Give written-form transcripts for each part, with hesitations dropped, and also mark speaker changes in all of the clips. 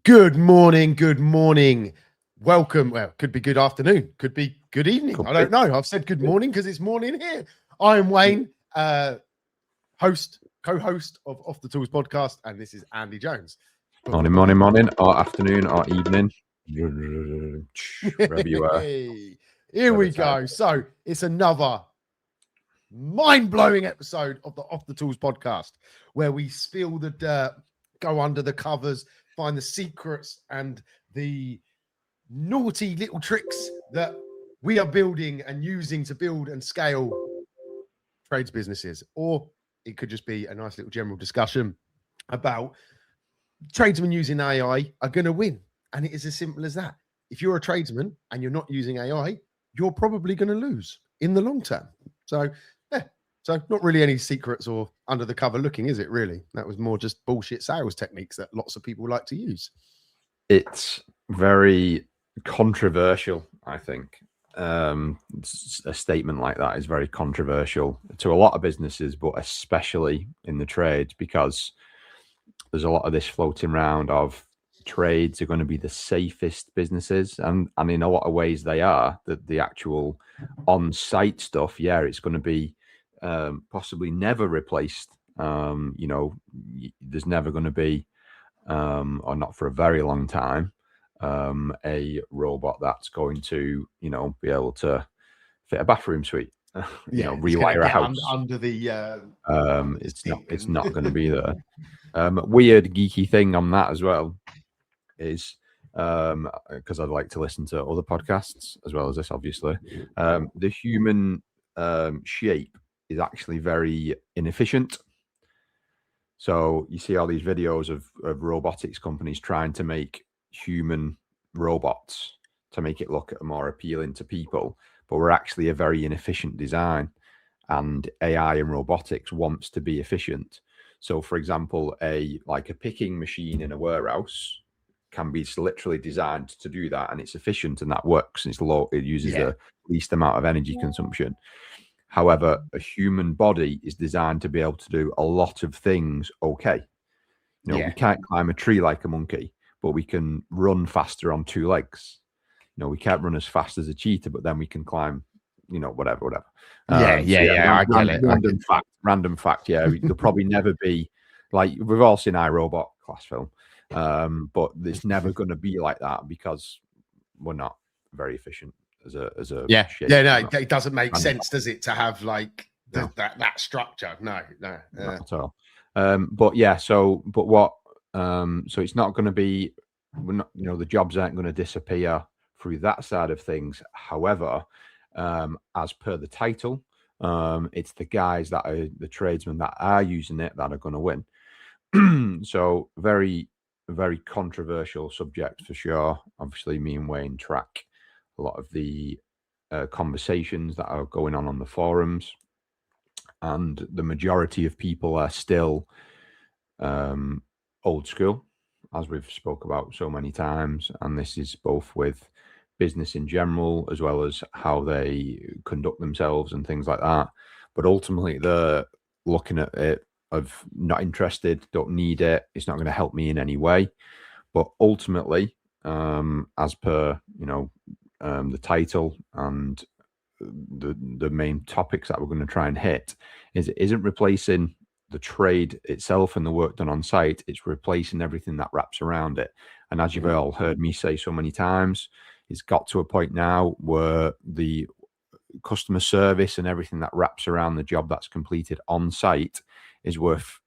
Speaker 1: Good morning. Welcome. Well, could be good afternoon, could be good evening. I don't know. I've said good morning because it's morning here. I'm Wayne, co-host of Off the Tools podcast, and this is Andy Jones.
Speaker 2: Morning, or afternoon, or evening, wherever you are.
Speaker 1: Here we go. So it's another mind-blowing episode of the Off the Tools podcast, where we spill the dirt, go under the covers, find the secrets and the naughty little tricks that we are building and using to build and scale trades businesses. Or it could just be a nice little general discussion about tradesmen using AI are going to win. And it is as simple as that. If you're a tradesman and you're not using AI, you're probably going to lose in the long term. So not really any secrets or under the cover looking, is it really? That was more just bullshit sales techniques that lots of people like to use.
Speaker 2: It's very controversial, I think. A statement like that is very controversial to a lot of businesses, but especially in the trades, because there's a lot of this floating around of trades are going to be the safest businesses. And in a lot of ways they are. The actual on-site stuff, it's going to be possibly never replaced. There's never going to be, or not for a very long time, a robot that's going to, be able to fit a bathroom suite, rewire a house
Speaker 1: under the.
Speaker 2: It's not going to be there. Weird geeky thing on that as well is because I'd like to listen to other podcasts as well as this. Obviously, the human shape is actually very inefficient. So you see all these videos of robotics companies trying to make human robots to make it look more appealing to people, but we're actually a very inefficient design, and AI and robotics wants to be efficient. So for example, a picking machine in a warehouse can be literally designed to do that, and it's efficient and that works, and it's low, it uses the least amount of energy consumption. However, a human body is designed to be able to do a lot of things okay. We can't climb a tree like a monkey, but we can run faster on two legs. We can't run as fast as a cheetah, but then we can climb, whatever.
Speaker 1: I get it.
Speaker 2: Random fact. There'll probably never be, like, we've all seen iRobot class film, but it's never going to be like that because we're not very efficient.
Speaker 1: It doesn't make sense, does it, to have that structure? No,
Speaker 2: not at all. So it's not going to be, we're not, the jobs aren't going to disappear through that side of things. However, as per the title, it's the guys that are the tradesmen that are using it that are going to win. So very, very controversial subject for sure. Obviously, me and Wayne track a lot of the conversations that are going on the forums, and the majority of people are still old school, as we've spoke about so many times. And this is both with business in general as well as how they conduct themselves and things like that. But ultimately, they're looking at it of not interested, don't need it, it's not going to help me in any way. But ultimately, as per the title and the main topics that we're going to try and hit, is it isn't replacing the trade itself and the work done on site, it's replacing everything that wraps around it. And as you've all heard me say so many times, it's got to a point now where the customer service and everything that wraps around the job that's completed on site is worth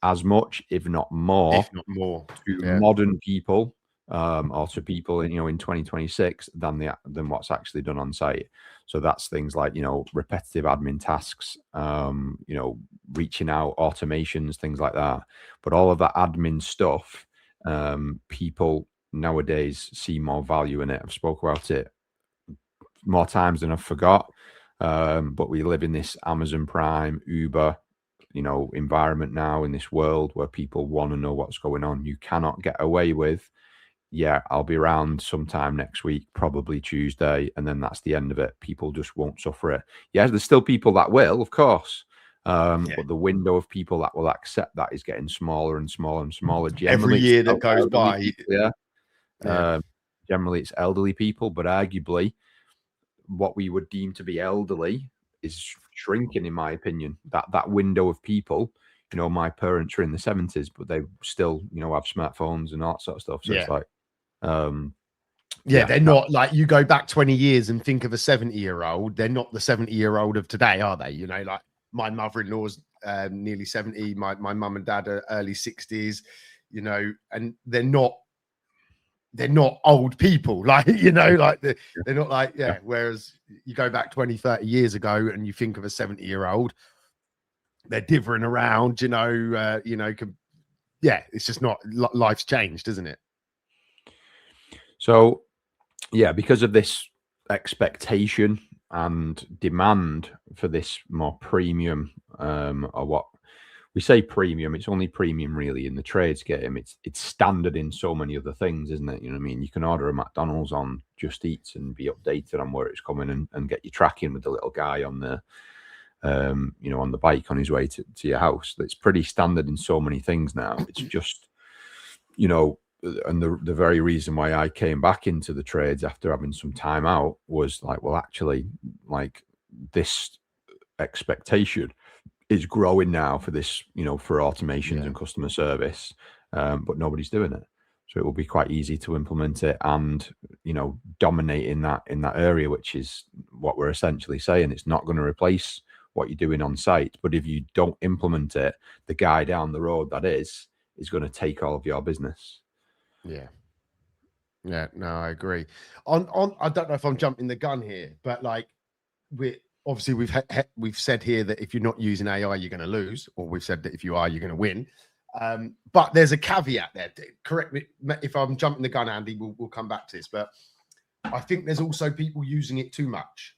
Speaker 2: as much, if not more, to modern people, or to people in 2026 than what's actually done on site. So that's things like repetitive admin tasks, reaching out, automations, things like that. But all of that admin stuff, people nowadays see more value in it. I've spoke about it more times than I've forgot. But we live in this Amazon Prime, Uber, environment now, in this world where people want to know what's going on. You cannot get away with, I'll be around sometime next week, probably Tuesday, and then that's the end of it. People just won't suffer it. There's still people that will, of course, But the window of people that will accept that is getting smaller and smaller and smaller.
Speaker 1: Every
Speaker 2: Generally,
Speaker 1: year that goes by.
Speaker 2: People, generally, it's elderly people, but arguably, what we would deem to be elderly is shrinking, in my opinion. That window of people, my parents are in the 70s, but they still, have smartphones and all that sort of stuff. So it's like,
Speaker 1: they're not like, you go back 20 years and think of a 70-year-old. They're not the 70-year-old of today, are they? Like my mother-in-law's nearly 70. My mum and dad are early 60s, and they're not old people, like, they're not like, whereas you go back 20, 30 years ago and you think of a 70-year-old, they're dithering around, it's just not, life's changed, isn't it?
Speaker 2: So, because of this expectation and demand for this more premium, or what we say premium, it's only premium really in the trades game. It's standard in so many other things, isn't it? You know what I mean? You can order a McDonald's on Just Eat and be updated on where it's coming and get your tracking with the little guy on the, on the bike on his way to your house. It's pretty standard in so many things now. It's just, and the very reason why I came back into the trades after having some time out was like, well, actually, like, this expectation is growing now for this, for automations and customer service, but nobody's doing it. So it will be quite easy to implement it and, dominate in that area, which is what we're essentially saying. It's not going to replace what you're doing on site, but if you don't implement it, the guy down the road that is going to take all of your business.
Speaker 1: No, I agree. On I don't know if I'm jumping the gun here, but like, we've said here that if you're not using AI, you're going to lose, or we've said that if you are, you're going to win. But there's a caveat there. Correct me if I'm jumping the gun, Andy. We'll come back to this, but I think there's also people using it too much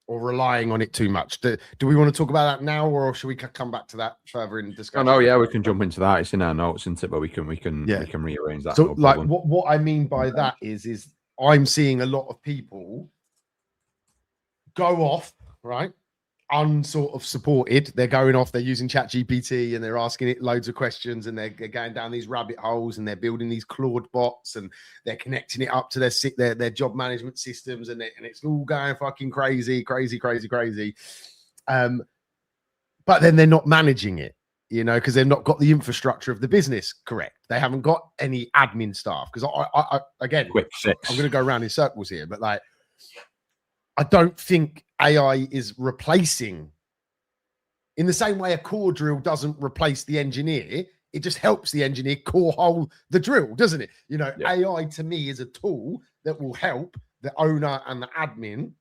Speaker 1: or relying on it too much. Do we want to talk about that now, or should we come back to that further in discussion?
Speaker 2: Oh, no, we can jump into that. It's in our notes, isn't it? But we can rearrange that.
Speaker 1: So, like, what I mean by that is I'm seeing a lot of people go off, right? Unsort of supported. They're going off, they're using ChatGPT and they're asking it loads of questions, and they're going down these rabbit holes, and they're building these Claude bots, and they're connecting it up to their job management systems, and it's all going fucking crazy. But then they're not managing it, because they've not got the infrastructure of the business correct. They haven't got any admin staff. Because I again,
Speaker 2: quick fix.
Speaker 1: I'm going to go around in circles here, but like, I don't think AI is replacing, in the same way a core drill doesn't replace the engineer. It just helps the engineer core hole the drill, doesn't it? AI to me is a tool that will help the owner and the admin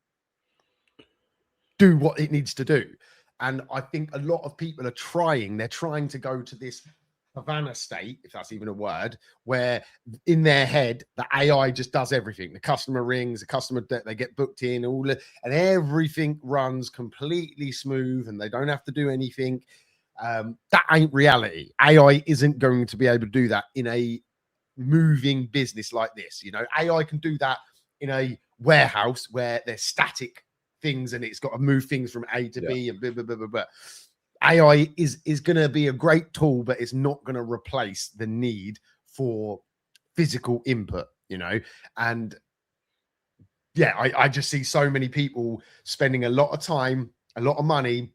Speaker 1: do what it needs to do. And I think a lot of people they're trying to go to this Havana state, if that's even a word, where in their head the AI just does everything. The customer rings, they get booked in, and everything runs completely smooth, and they don't have to do anything. That ain't reality. AI isn't going to be able to do that in a moving business like this. AI can do that in a warehouse where there's static things and it's got to move things from A to B and blah, blah, blah, blah, blah. AI is going to be a great tool, but it's not going to replace the need for physical input, and I just see so many people spending a lot of time, a lot of money,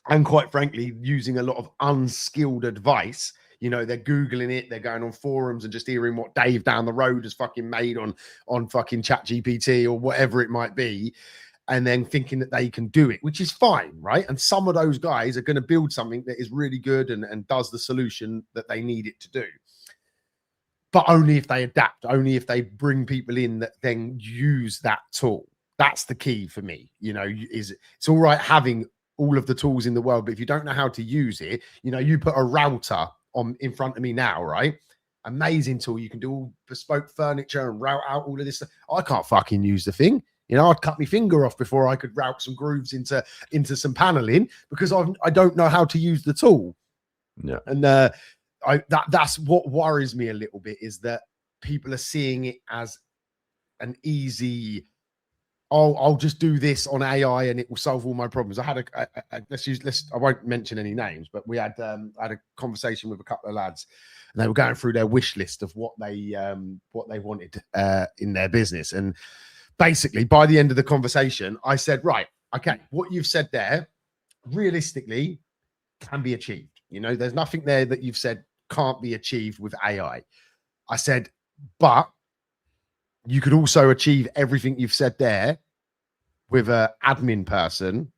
Speaker 1: and quite frankly, using a lot of unskilled advice. They're Googling it, they're going on forums and just hearing what Dave down the road has fucking made on fucking ChatGPT or whatever it might be, and then thinking that they can do it, which is fine, right? And some of those guys are going to build something that is really good and does the solution that they need it to do. But only if they adapt, only if they bring people in that then use that tool. That's the key for me. It's all right having all of the tools in the world, but if you don't know how to use it, you put a router in front of me now, right? Amazing tool. You can do all bespoke furniture and route out all of this stuff. I can't fucking use the thing. I'd cut my finger off before I could route some grooves into some paneling, because I don't know how to use the tool.
Speaker 2: Yeah.
Speaker 1: And that's what worries me a little bit, is that people are seeing it as an easy I'll just do this on AI and it will solve all my problems. I had I won't mention any names, but we had I had a conversation with a couple of lads, and they were going through their wish list of what they wanted in their business. And basically, by the end of the conversation, I said, right, okay, what you've said there, realistically, can be achieved. You know, there's nothing there that you've said can't be achieved with AI. I said, but you could also achieve everything you've said there with an admin person,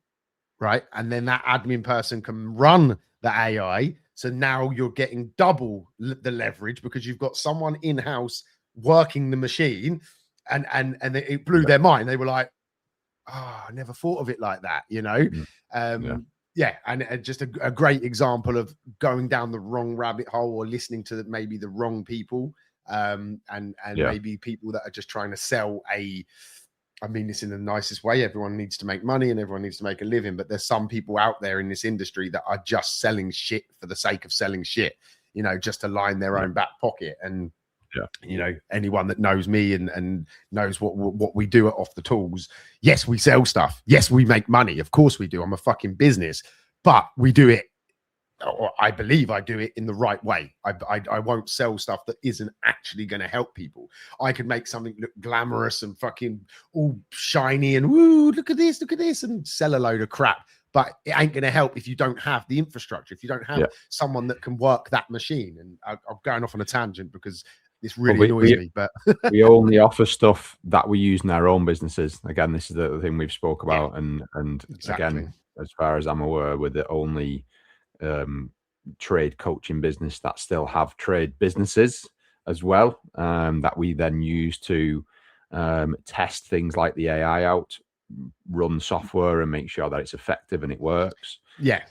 Speaker 1: right? And then that admin person can run the AI. So now you're getting double the leverage because you've got someone in-house working the machine. And it blew their mind. They were like, oh, I never thought of it like that, you know? Yeah. And just a great example of going down the wrong rabbit hole or listening to maybe the wrong people. And maybe people that are just trying to sell I mean this in the nicest way. Everyone needs to make money and everyone needs to make a living, but there's some people out there in this industry that are just selling shit for the sake of selling shit, you know, just to line their own back pocket. And you know, anyone that knows me and knows what we do at Off the Tools, yes, we sell stuff, yes, we make money, of course we do. I'm a fucking business, but we do it, or I believe I do it in the right way. I won't sell stuff that isn't actually going to help people. I could make something look glamorous and fucking all shiny and woo, look at this, and sell a load of crap. But it ain't going to help if you don't have the infrastructure, if you don't have someone that can work that machine. And I'm going off on a tangent because this really annoys me. But
Speaker 2: we only offer stuff that we use in our own businesses. Again, this is the thing we've spoke about. And again, as far as I'm aware, we're the only trade coaching business that still have trade businesses as well, that we then use to test things like the AI out, run software and make sure that it's effective and it works.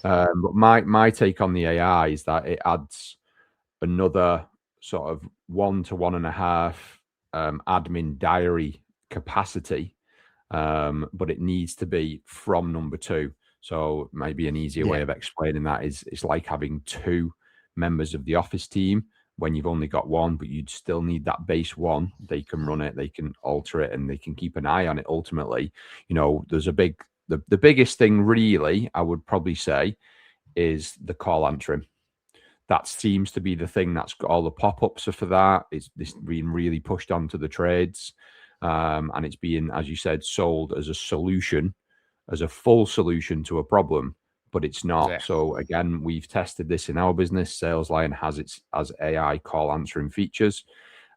Speaker 2: But my take on the AI is that it adds another sort of 1 to 1.5 admin diary capacity, but it needs to be from number 2. So maybe an easier way of explaining that is it's like having 2 members of the office team when you've only got 1, but you'd still need that base 1. They can run it, they can alter it, and they can keep an eye on it. Ultimately, you know, there's the biggest thing really, I would probably say, is the call answering. That seems to be the thing that's got all the pop-ups are for that. It's being really pushed onto the trades. And it's being, as you said, sold as a solution, as a full solution to a problem, but it's not. So again, we've tested this in our business. SalesLine has AI call answering features.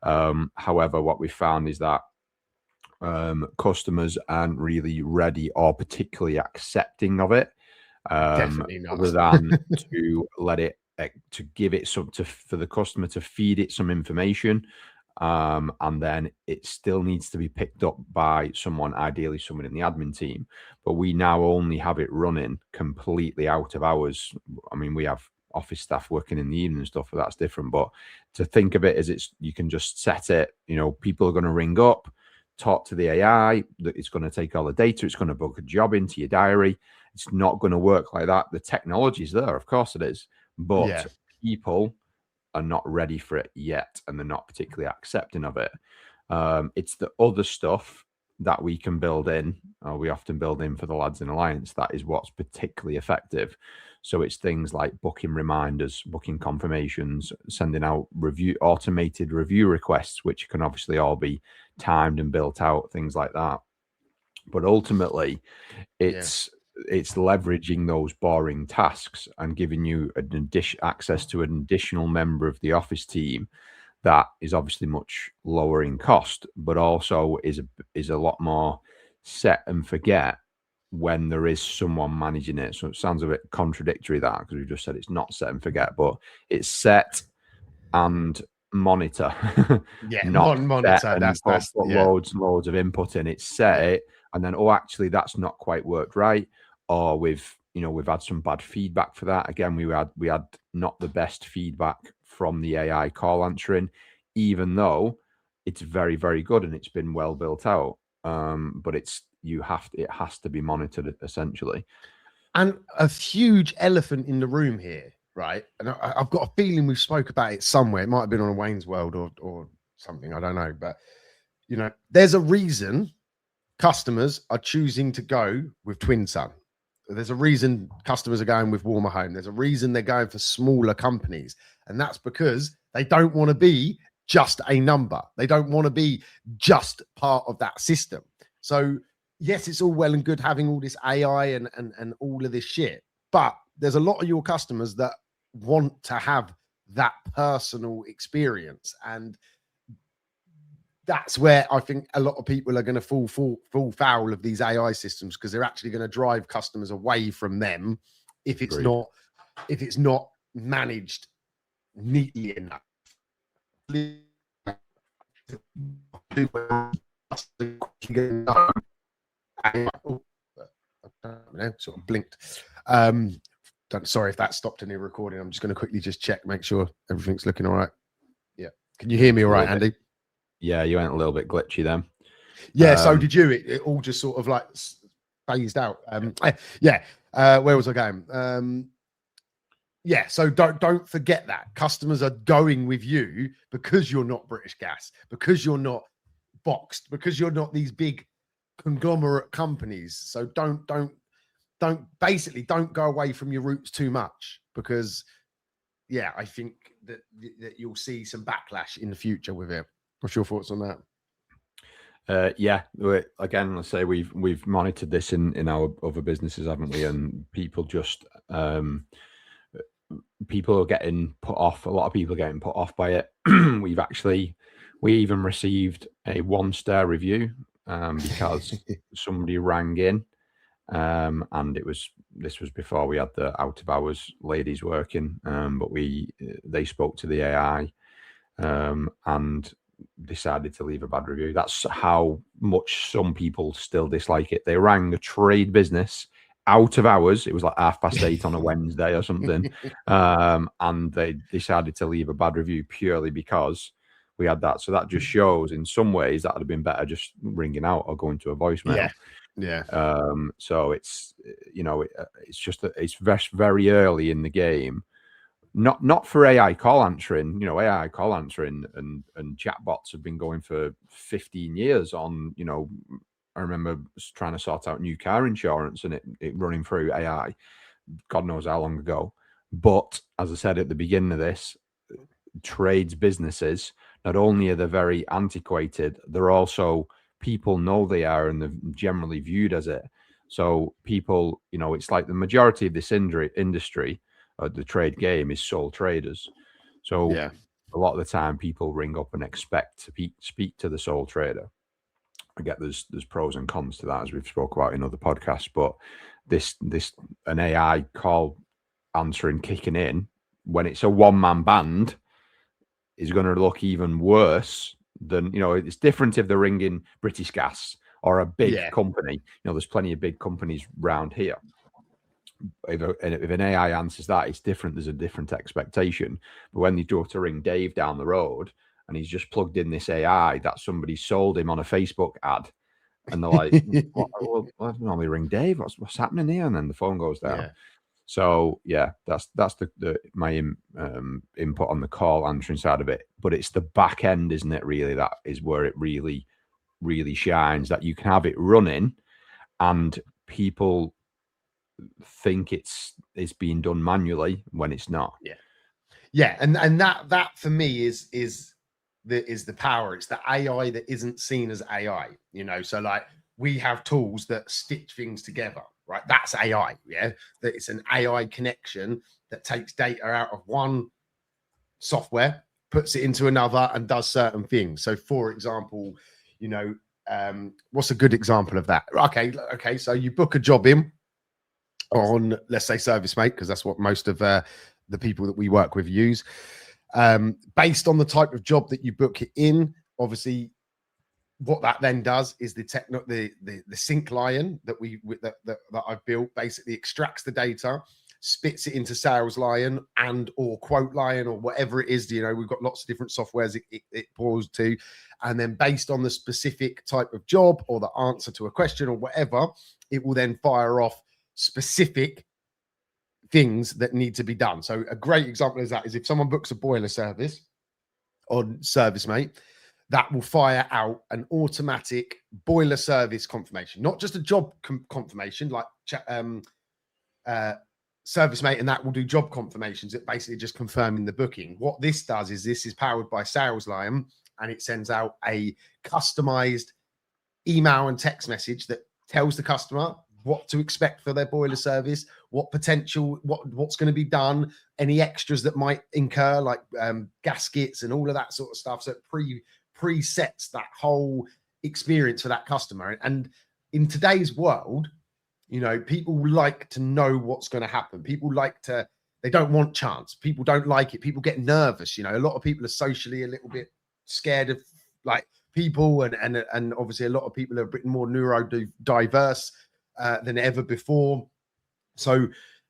Speaker 2: However, what we found is that customers aren't really ready or particularly accepting of it.
Speaker 1: Definitely not.
Speaker 2: Other than to let it, to give it for the customer to feed it some information. And then it still needs to be picked up by someone, ideally someone in the admin team. But we now only have it running completely out of hours. I mean, we have office staff working in the evening and stuff, but that's different. But to think of it as you can just set it, you know, people are going to ring up, talk to the AI, that it's going to take all the data, it's going to book a job into your diary. It's not going to work like that. The technology is there, of course it is, but people are not ready for it yet, and they're not particularly accepting of it. It's the other stuff that we can build in, or we often build in for the lads in Alliance, that is what's particularly effective. So it's things like booking reminders, booking confirmations, sending out automated review requests, which can obviously all be timed and built out, things like that. But ultimately, it's leveraging those boring tasks and giving you access to an additional member of the office team that is obviously much lower in cost, but also is a lot more set and forget when there is someone managing it. So it sounds a bit contradictory, that, because we just said it's not set and forget, but it's set and monitor.
Speaker 1: Monitor. That's
Speaker 2: loads and loads of input in. It's set it, and then, oh, actually that's not quite worked right, or we've had some bad feedback for that. Again, we had not the best feedback from the AI call answering, even though it's very, very good and it's been well built out. But it has to be monitored, essentially.
Speaker 1: And a huge elephant in the room here, right? And I've got a feeling we've spoke about it somewhere. It might have been on a Wayne's World or something, I don't know. But you know, there's a reason customers are choosing to go with Twin Sun. There's a reason customers are going with Warmer Home. There's a reason they're going for smaller companies. And that's because they don't want to be just a number. They don't want to be just part of that system. So yes, it's all well and good having all this AI and all of this shit, but there's a lot of your customers that want to have that personal experience. And that's where I think a lot of people are going to fall foul of these AI systems, because they're actually going to drive customers away from them if it's not managed neatly enough. Sort of blinked. Sorry if that stopped any recording. I'm just going to quickly just check, make sure everything's looking all right. Yeah. Can you hear me all right, Andy?
Speaker 2: Yeah, you went a little bit glitchy then.
Speaker 1: Yeah, so did you. It all just sort of like phased out. Where was I going? Yeah, so don't forget that customers are going with you because you're not British Gas, because you're not boxed, because you're not these big conglomerate companies. So don't go away from your roots too much, because yeah, I think that you'll see some backlash in the future with it. What's your thoughts on that?
Speaker 2: Yeah, again, let's say we've monitored this in our other businesses, haven't we? And people just people are getting put off. A lot of people are getting put off by it. we even received a 1-star review because somebody rang in, and this was before we had the out of hours ladies working, but they spoke to the AI and decided to leave a bad review. That's how much some people still dislike it. They rang a trade business out of hours. It was like 8:30 on a Wednesday or something, and they decided to leave a bad review purely because we had that. So that just shows, in some ways, that would have been better just ringing out or going to a voicemail.
Speaker 1: Yeah.
Speaker 2: So it's it's just that it's very early in the game. Not for AI call answering. AI call answering and chatbots have been going for 15 years on, I remember trying to sort out new car insurance and it running through AI, God knows how long ago. But as I said at the beginning of this, trades businesses, not only are they very antiquated, they're also, people know they are, and they're generally viewed as it. So people, it's like the majority of this industry, the trade game, is sole traders. So
Speaker 1: yeah,
Speaker 2: a lot of the time people ring up and expect to speak to the sole trader. I get there's pros and cons to that, as we've spoke about in other podcasts, but an AI call answering kicking in when it's a one-man band is going to look even worse than, it's different if they're ringing British Gas or a big company. There's plenty of big companies around here. If an AI answers that, it's different. There's a different expectation. But when they go to ring Dave down the road and he's just plugged in this AI that somebody sold him on a Facebook ad, and they're like, well, I normally ring Dave. What's happening here? And then the phone goes down. Yeah. So yeah, that's my input on the call answering side of it. But it's the back end, isn't it? Really, that is where it really, really shines. That you can have it running, and people think it's being done manually when it's not.
Speaker 1: Yeah, and that for me is the power. It's the AI that isn't seen as AI. So like we have tools that stitch things together. Right, that's AI. Yeah, that it's an AI connection that takes data out of one software, puts it into another, and does certain things. So, for example, what's a good example of that? Okay. So you book a job in on, let's say, ServiceMate, because that's what most of the people that we work with use. Based on the type of job that you book it in, obviously. What that then does is the sync lion that I've built basically extracts the data, spits it into sales lion and or quote lion or whatever it is. We've got lots of different softwares it pours to, and then based on the specific type of job or the answer to a question or whatever, it will then fire off specific things that need to be done. So a great example of that is if someone books a boiler service on ServiceMate, that will fire out an automatic boiler service confirmation, not just a job confirmation like service mate, and that will do job confirmations. It basically just confirming the booking. What this does is this is powered by Sales Lion, and it sends out a customized email and text message that tells the customer what to expect for their boiler service, what potential, what's going to be done, any extras that might incur, like gaskets and all of that sort of stuff. So it presets that whole experience for that customer. And in today's world, you know, people like to know what's going to happen. People like to, they don't want chance. People don't like it. People get nervous. You know, a lot of people are socially a little bit scared of like people, and obviously a lot of people are a bit more neurodiverse than ever before. So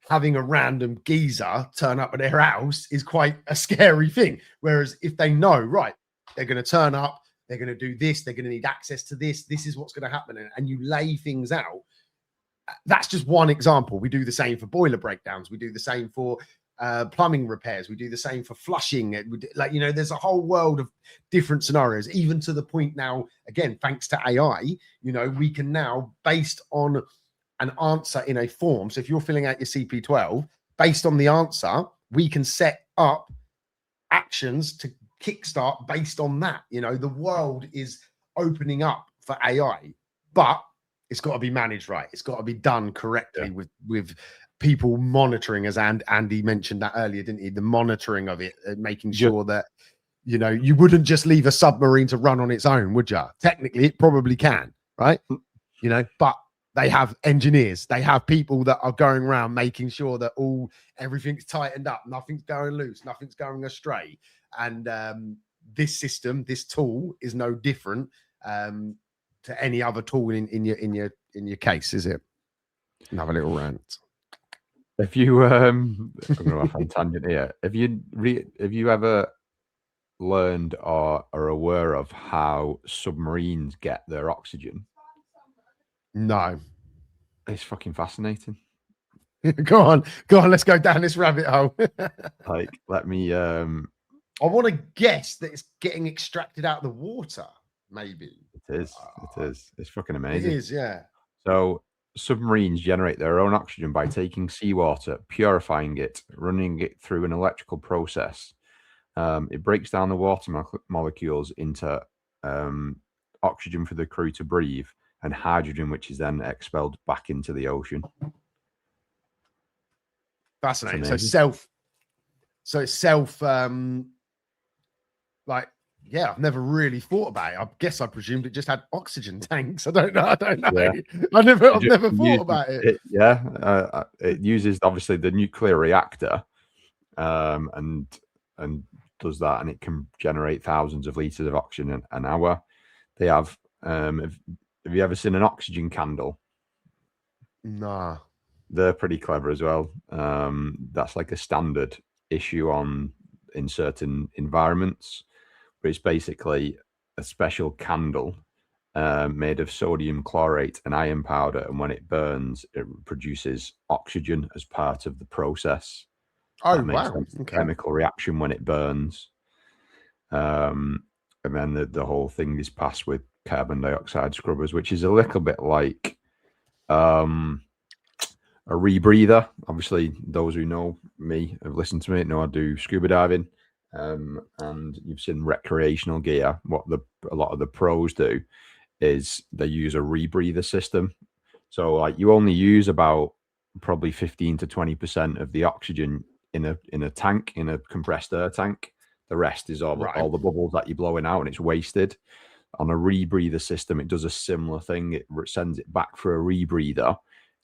Speaker 1: having a random geezer turn up at their house is quite a scary thing. Whereas if they know, right, they're going to turn up, they're going to do this, they're going to need access to this, this is what's going to happen, and you lay things out. That's just one example. We do the same for boiler breakdowns. We do the same for plumbing repairs. We do the same for flushing. Like, you know, there's a whole world of different scenarios, even to the point now, again, thanks to AI, you know, we can now, based on an answer in a form. So if you're filling out your CP12, based on the answer, we can set up actions to kickstart based on that. You know, the world is opening up for AI, but it's got to be managed right. It's got to be done correctly with people monitoring, as Andy mentioned that earlier, didn't he? The monitoring of it, making sure that, you know, you wouldn't just leave a submarine to run on its own, would you? Technically, it probably can, right? You know, but they have engineers, they have people that are going around making sure that everything's tightened up, nothing's going loose, nothing's going astray. And this system, this tool, is no different to any other tool in your case, is it? Another little rant.
Speaker 2: If you I'm going off on tangent here. Have you ever learned or are aware of how submarines get their oxygen?
Speaker 1: No.
Speaker 2: It's fucking fascinating.
Speaker 1: Go on, let's go down this rabbit hole.
Speaker 2: Like, let me
Speaker 1: I want to guess that it's getting extracted out of the water, maybe.
Speaker 2: It is. It's fucking amazing.
Speaker 1: It is, yeah.
Speaker 2: So submarines generate their own oxygen by taking seawater, purifying it, running it through an electrical process. It breaks down the water molecules into oxygen for the crew to breathe and hydrogen, which is then expelled back into the ocean.
Speaker 1: Fascinating. So it's self like, yeah, I've never really thought about it. I guess I presumed it just had oxygen tanks. I don't know.
Speaker 2: Yeah.
Speaker 1: I've never thought about it.
Speaker 2: It uses obviously the nuclear reactor, and does that, and it can generate thousands of liters of oxygen an hour. They have. Have you ever seen an oxygen candle?
Speaker 1: Nah.
Speaker 2: They're pretty clever as well. That's like a standard issue in certain environments. But it's basically a special candle made of sodium chlorate and iron powder, and when it burns, it produces oxygen as part of the process.
Speaker 1: Oh, wow.
Speaker 2: Okay. Chemical reaction when it burns. And then the whole thing is passed with carbon dioxide scrubbers, which is a little bit like a rebreather. Obviously, those who know me, have listened to me, know I do scuba diving. And you've seen recreational gear. What a lot of the pros do is they use a rebreather system. So like you only use about probably 15 to 20% of the oxygen in a tank, in a compressed air tank. The rest is all the bubbles that you're blowing out, and it's wasted. On a rebreather system, it does a similar thing. It sends it back for a rebreather,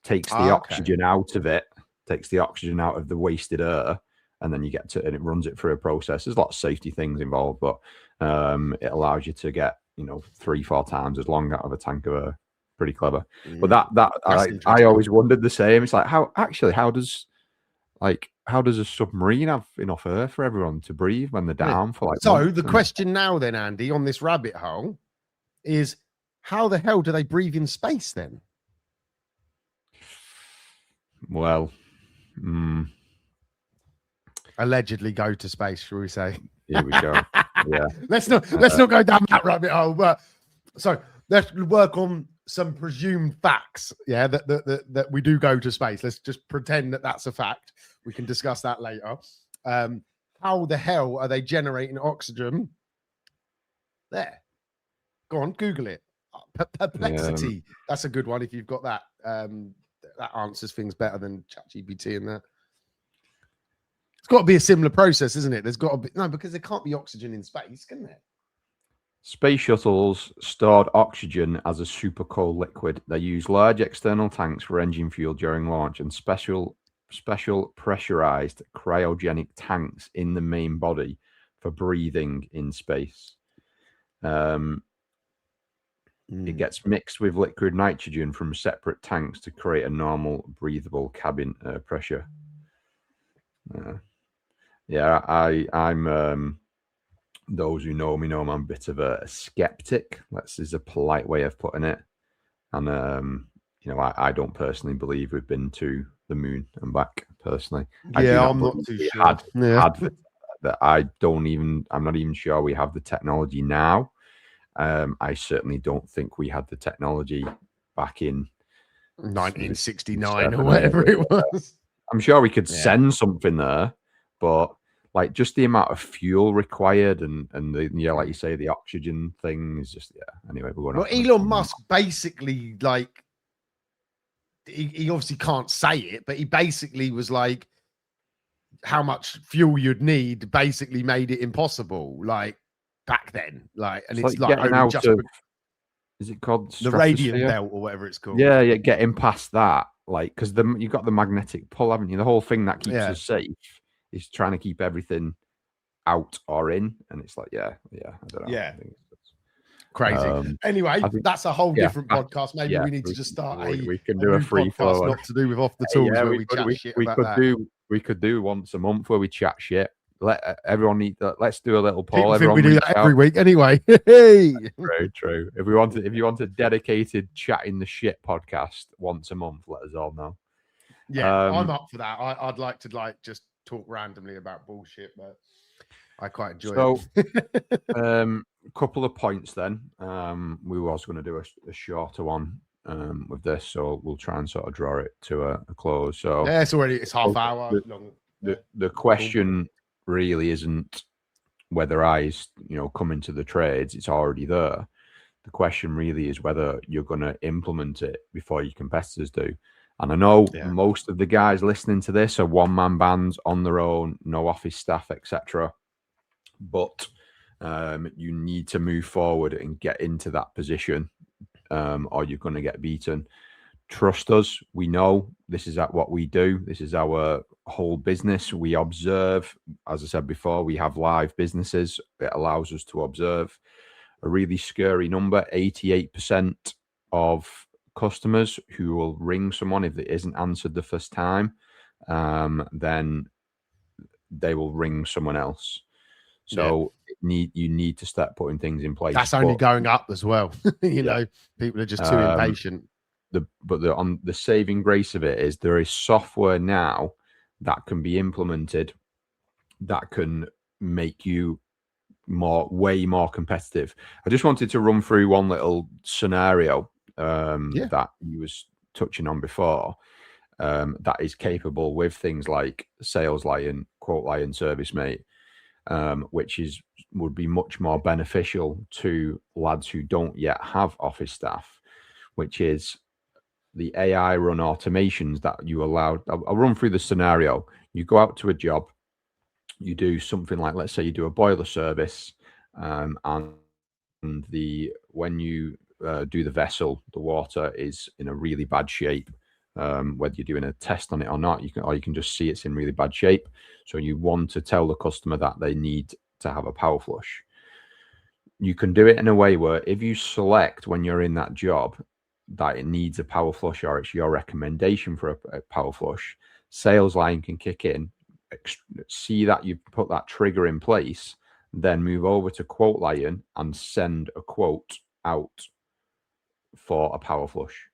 Speaker 2: takes the oxygen out of it, takes the oxygen out of the wasted air, and then you get to, and it runs it through a process. There's lots of safety things involved, but it allows you to get, 3-4 times as long out of a tank of air. Pretty clever. But I always wondered the same. It's like, how does a submarine have enough air for everyone to breathe when they're down for like?
Speaker 1: So the question now then, Andy, on this rabbit hole is, how the hell do they breathe in space then?
Speaker 2: Well,
Speaker 1: allegedly go to space, shall we say?
Speaker 2: Here we go. Yeah.
Speaker 1: Let's not go down that rabbit hole. But so let's work on some presumed facts. Yeah, that we do go to space. Let's just pretend that that's a fact. We can discuss that later. How the hell are they generating oxygen? There. Go on, Google it. Perplexity. That's a good one if you've got that. That answers things better than ChatGPT and that. It's got to be a similar process, isn't it? There's got to be because there can't be oxygen in space, can there?
Speaker 2: Space shuttles stored oxygen as a super cold liquid. They use large external tanks for engine fuel during launch and special pressurized cryogenic tanks in the main body for breathing in space. It gets mixed with liquid nitrogen from separate tanks to create a normal breathable cabin pressure. I'm those who know me know I'm a bit of a skeptic. This is a polite way of putting it. And I don't personally believe we've been to the moon and back personally.
Speaker 1: I'm not too sure.
Speaker 2: I'm not even sure we have the technology now. I certainly don't think we had the technology back in
Speaker 1: 1969 or whatever it was.
Speaker 2: I'm sure we could send something there, but like just the amount of fuel required and the like you say, the oxygen thing is just Anyway, we're going.
Speaker 1: Well, Elon Musk basically like he obviously can't say it, but he basically was like how much fuel you'd need basically made it impossible. Like back then, and it's like only just
Speaker 2: is it called
Speaker 1: the radiant belt or whatever it's called?
Speaker 2: Yeah, getting past that, like because you've got the magnetic pull, haven't you? The whole thing that keeps us safe is trying to keep everything out or in, and it's like I don't know.
Speaker 1: Yeah, crazy. Anyway, that's a whole different podcast. Maybe we need to just start.
Speaker 2: We can do a free flow,
Speaker 1: not to do with off the tools where we chat shit about that.
Speaker 2: We could do once a month where we chat shit. Let everyone need that. Let's do a little poll.
Speaker 1: Everyone we do that every week anyway.
Speaker 2: True. If you want a dedicated chatting the shit podcast once a month, let us all know.
Speaker 1: Yeah, I'm up for that. I'd like to just talk randomly about bullshit, but I quite enjoy it.
Speaker 2: A couple of points then. We was going to do a shorter one with this, so we'll try and sort of draw it to a close. So
Speaker 1: it's half hour long.
Speaker 2: The question really isn't whether I come into the trades. It's already there. The question really is whether you're going to implement it before your competitors do. And I know most of the guys listening to this are one-man bands on their own, no office staff, etc. But you need to move forward and get into that position, or you're going to get beaten. Trust us. We know this is what we do. This is our whole business. We observe. As I said before, we have live businesses. It allows us to observe. A really scary number, 88% of customers who will ring someone if it isn't answered the first time, then they will ring someone else. So you need to start putting things in place.
Speaker 1: That's only going up as well. know, people are just too impatient.
Speaker 2: On the saving grace of it is there is software now that can be implemented that can make you way more competitive. I just wanted to run through one little scenario that you was touching on before, that is capable with things like Sales Lion, Quote Lion, Service Mate, which would be much more beneficial to lads who don't yet have office staff, which is the AI run automations that you allowed. I'll run through the scenario. You go out to a job, you do something like, let's say you do a boiler service, and when you do the vessel, the water is in a really bad shape. Whether you're doing a test on it or not, you can just see it's in really bad shape. So you want to tell the customer that they need to have a power flush. You can do it in a way where if you select when you're in that job that it needs a power flush or it's your recommendation for a power flush, Sales Line can kick in, see that you've put that trigger in place, then move over to Quote Lion and send a quote out for a power flush.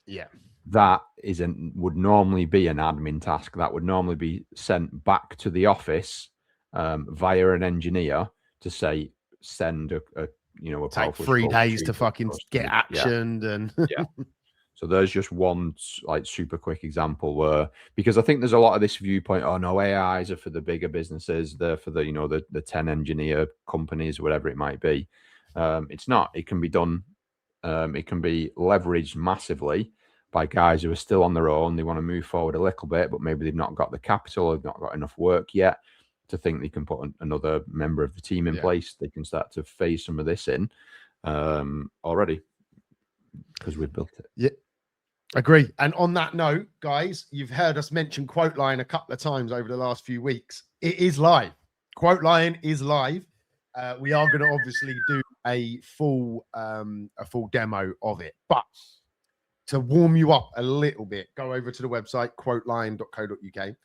Speaker 1: Yeah.
Speaker 2: That would normally be an admin task. That would normally be sent back to the office via an engineer to say send a a
Speaker 1: take
Speaker 2: powerful
Speaker 1: 3
Speaker 2: scope
Speaker 1: days
Speaker 2: sheet
Speaker 1: to fucking get
Speaker 2: yeah.
Speaker 1: actioned and
Speaker 2: Yeah. So there's just one like super quick example where, because I think there's a lot of this viewpoint, oh no, AIs are for the bigger businesses, they're for the the 10 engineer companies, whatever it might be. It's not. It can be done. It can be leveraged massively by guys who are still on their own. They want to move forward a little bit, but maybe they've not got the capital, they've not got enough work yet to think they can put another member of the team in place. They can start to phase some of this in already because we've built it.
Speaker 1: Yeah. Agree. And on that note, guys, you've heard us mention Quoteline a couple of times over the last few weeks. It is live. Quoteline is live. We are going to obviously do a full demo of it, but to warm you up a little bit, go over to the website quoteline.co.uk,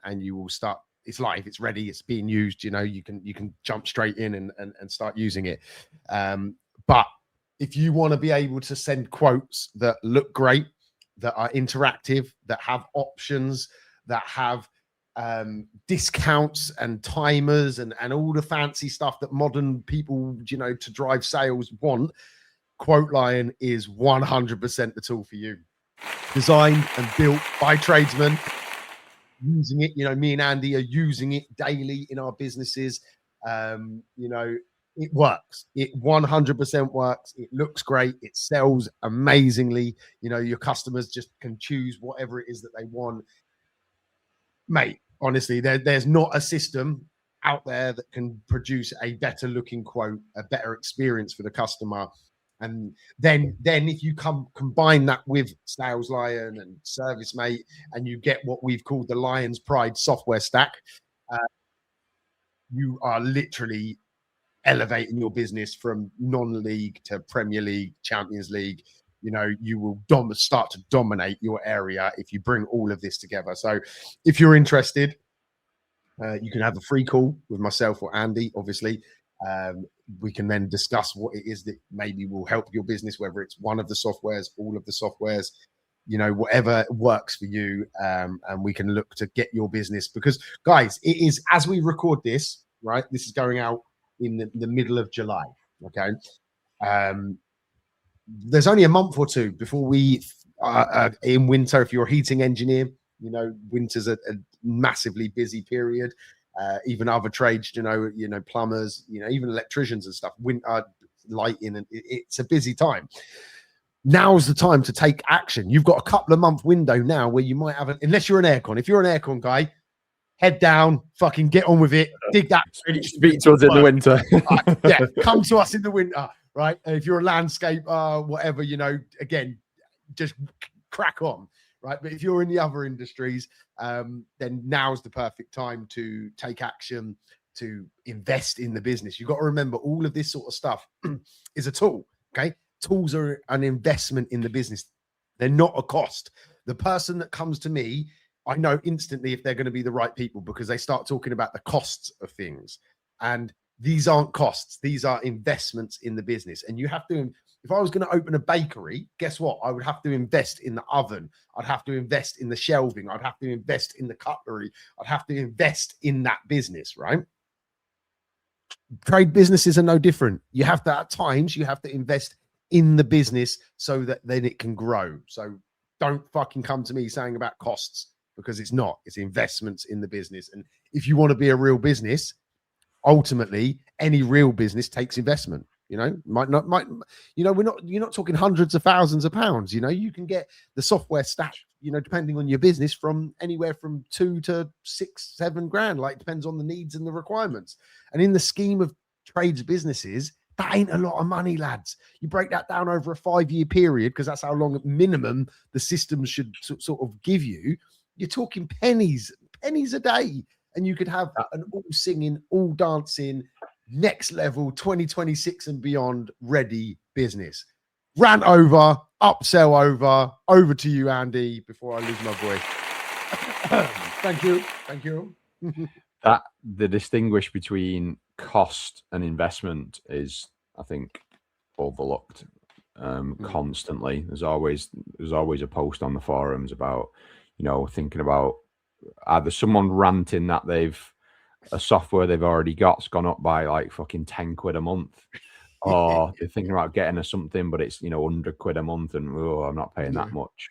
Speaker 1: and you will start. It's live. It's ready. It's being used. You can jump straight in and start using it. But if you want to be able to send quotes that look great, that are interactive, that have options, that have discounts and timers and all the fancy stuff that modern people, to drive sales want, Quoteline is 100% the tool for you. Designed and built by tradesmen. Using it, me and Andy are using it daily in our businesses. It works. It 100% works. It looks great. It sells amazingly. Your customers just can choose whatever it is that they want. Mate, honestly, there's not a system out there that can produce a better looking quote, a better experience for the customer. And then if you combine that with Sales Lion and Service Mate, and you get what we've called the Lion's Pride software stack, you are literally elevating your business from non-league to Premier League, Champions League. You will start to dominate your area if you bring all of this together. So if you're interested, you can have a free call with myself or Andy, obviously. We can then discuss what it is that maybe will help your business, whether it's one of the softwares, all of the softwares, whatever works for you. And we can look to get your business, because guys, it is, as we record this, right? This is going out in the middle of July. Okay. There's only a month or two before we in winter. If you're a heating engineer, winter's a massively busy period. Even other trades, plumbers, even electricians and stuff, winter lighting, and it's a busy time. Now's the time to take action. You've got a couple of month window now where you might have unless you're an aircon. If you're an aircon guy, head down, fucking get on with it. Dig that.
Speaker 2: Speak to us in the winter.
Speaker 1: Yeah, come to us in the winter, right? And if you're a landscape, whatever, again, just crack on. Right. But if you're in the other industries, then now's the perfect time to take action, to invest in the business. You've got to remember, all of this sort of stuff is a tool. Okay. Tools are an investment in the business. They're not a cost. The person that comes to me, I know instantly if they're going to be the right people, because they start talking about the costs of things. And these aren't costs. These are investments in the business. And you have to, if I was going to open a bakery, guess what? I would have to invest in the oven. I'd have to invest in the shelving. I'd have to invest in the cutlery. I'd have to invest in that business, right? Trade businesses are no different. You have to, at times, you have to invest in the business so that then it can grow. So don't fucking come to me saying about costs, because it's not. It's investments in the business. And if you want to be a real business, ultimately, any real business takes investment. You're not talking hundreds of thousands of pounds. You can get the software stack, depending on your business, from anywhere from 2 to 6, 7 grand. Like, depends on the needs and the requirements. And in the scheme of trades businesses, that ain't a lot of money, lads. You break that down over a 5-year period, because that's how long at minimum the system should sort of give you. You're talking pennies a day, and you could have an all singing, all dancing, next level 2026 and beyond ready business. Rant over, upsell over to you, Andy, before I lose my voice. Thank you.
Speaker 2: That the distinguish between cost and investment is, I think, overlooked constantly. There's always a post on the forums about, thinking about either someone ranting that they've a software they've already got's gone up by like fucking 10 quid a month, or they're thinking about getting us something, but it's, 100 quid a month, and I'm not paying that much.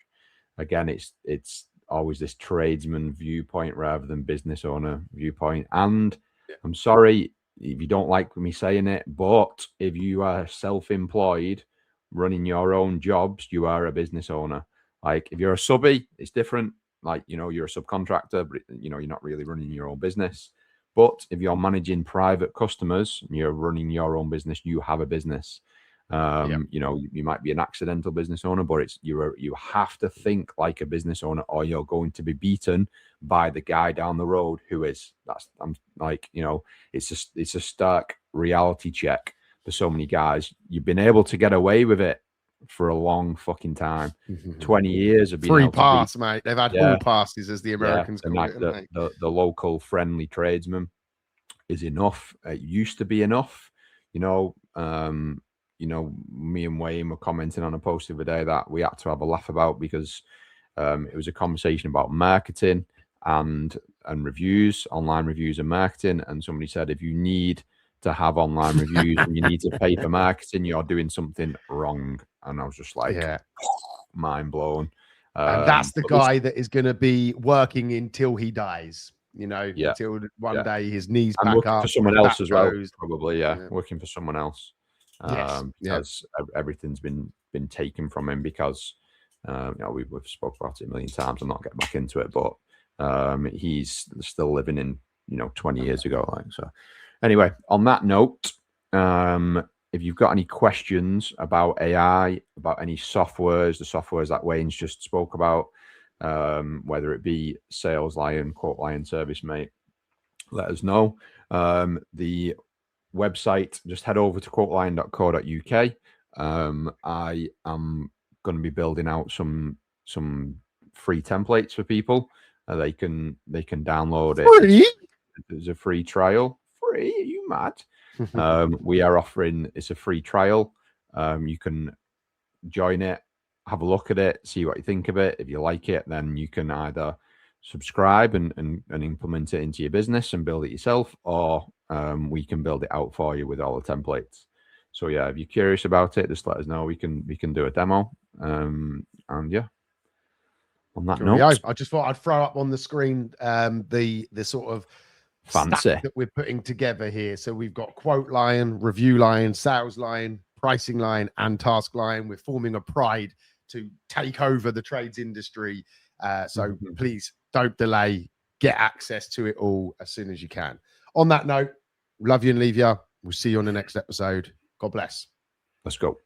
Speaker 2: Again, it's always this tradesman viewpoint rather than business owner viewpoint. And I'm sorry if you don't like me saying it, but if you are self-employed running your own jobs, you are a business owner. Like if you're a subby, it's different. Like, you're a subcontractor, but you're not really running your own business. But if you're managing private customers and you're running your own business, you have a business. You might be an accidental business owner, but you have to think like a business owner, or you're going to be beaten by the guy down the road who is. It's a stark reality check for so many guys. You've been able to get away with it for a long fucking time. 20 years of being
Speaker 1: free pass, mate. They've had all passes, as the Americans call
Speaker 2: like
Speaker 1: it.
Speaker 2: The local friendly tradesman is enough. It used to be enough. Me and Wayne were commenting on a post the other day that we had to have a laugh about, because it was a conversation about marketing and reviews, online reviews and marketing. And somebody said, if you need to have online reviews and you need to pay for marketing, you're doing something wrong. And I was just like, mind blown.
Speaker 1: And that's the guy that is going to be working until he dies. Until one day his knees back
Speaker 2: working
Speaker 1: up.
Speaker 2: for someone else as well, probably. Working for someone else.
Speaker 1: Because
Speaker 2: everything's been taken from him, because we've spoke about it a million times. I'm not getting back into it, but he's still living in 20 years ago. So anyway, on that note, if you've got any questions about AI, about any softwares, the softwares that Wayne's just spoke about, whether it be Sales Lion, Quote Lion, Service Mate, let us know. The website, just head over to quotelion.co.uk. I am going to be building out some free templates for people. They can download it.
Speaker 1: Free?
Speaker 2: There's a free trial. Free? Are you mad? We are offering, it's a free trial. You can join it, have a look at it, see what you think of it. If you like it, then you can either subscribe and implement it into your business and build it yourself, or we can build it out for you with all the templates. So if you're curious about it, just let us know. We can do a demo. On that note,
Speaker 1: I just thought I'd throw up on the screen the sort of
Speaker 2: fancy
Speaker 1: stack that we're putting together here. So we've got Quote Lion, Review Lion, Sales Lion, Pricing Lion, and Task Lion. We're forming a pride to take over the trades industry. So please don't delay. Get access to it all as soon as you can. On that note, love you and leave you. We'll see you on the next episode. God bless.
Speaker 2: Let's go.